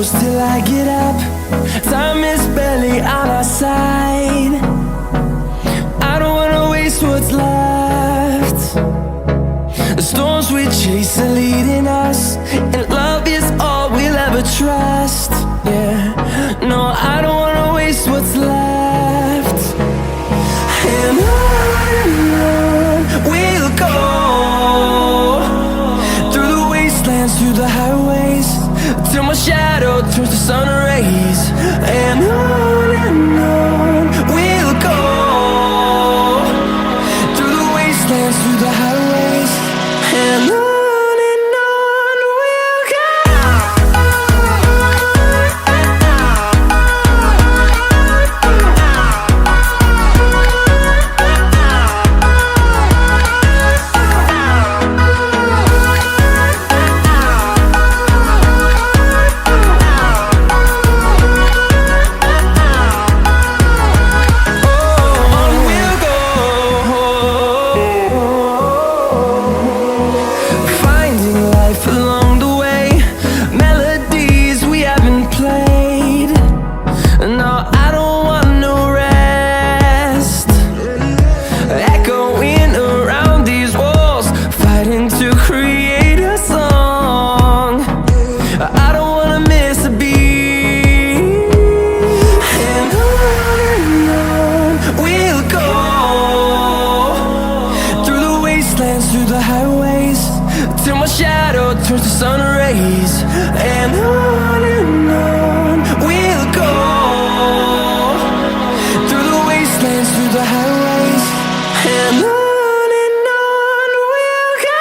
close till I get up. Time is barely on our side. I don't wanna waste what's left. The storms we chase are leading us, and love is all we'll ever trust. Yeah, no, I don't wanna waste what's left. And on we'll go, through the wastelands, through the highways, till my shadow turns to sun rays. And on we'll go, through the wastelands, through the highways, and on. Through the highways, till my shadow turns to sun rays. And on we'll go, through the wastelands, through the highways, and on we'll go.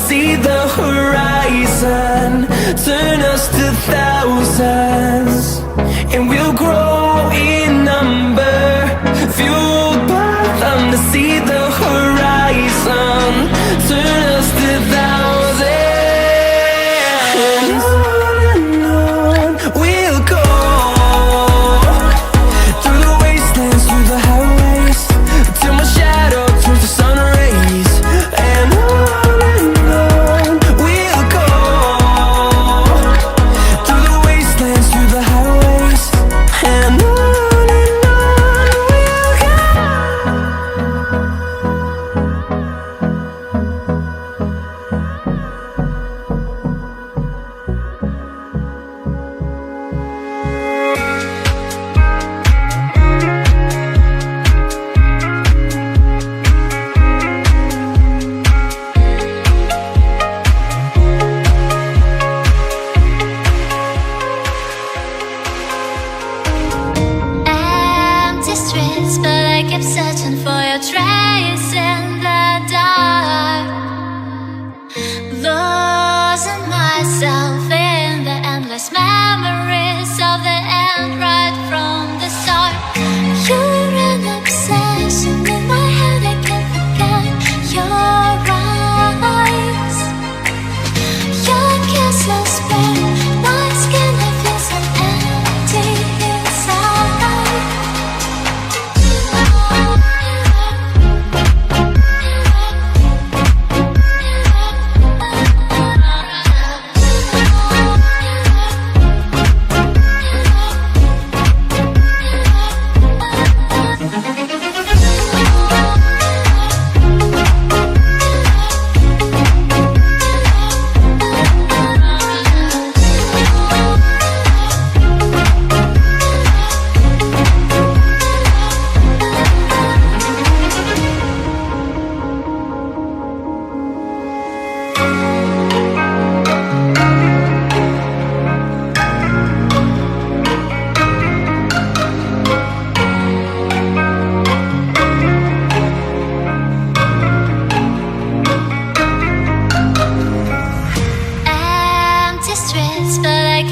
See the horizon turn us to thousands, and we'll grow in number, fueled by them. To see the horizon turn us to thousands, and on we'll go, through the wastelands, through the highways, till my shadow turns to sun rays. And but I kept searching for your trace in the dark, losing myself in the endless memories of the end right from the start. You're an obsession in my head, I can't forget your eyes. Your kiss was bare, my skin, I feel so empty inside.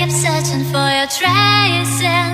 kept searching for your traces.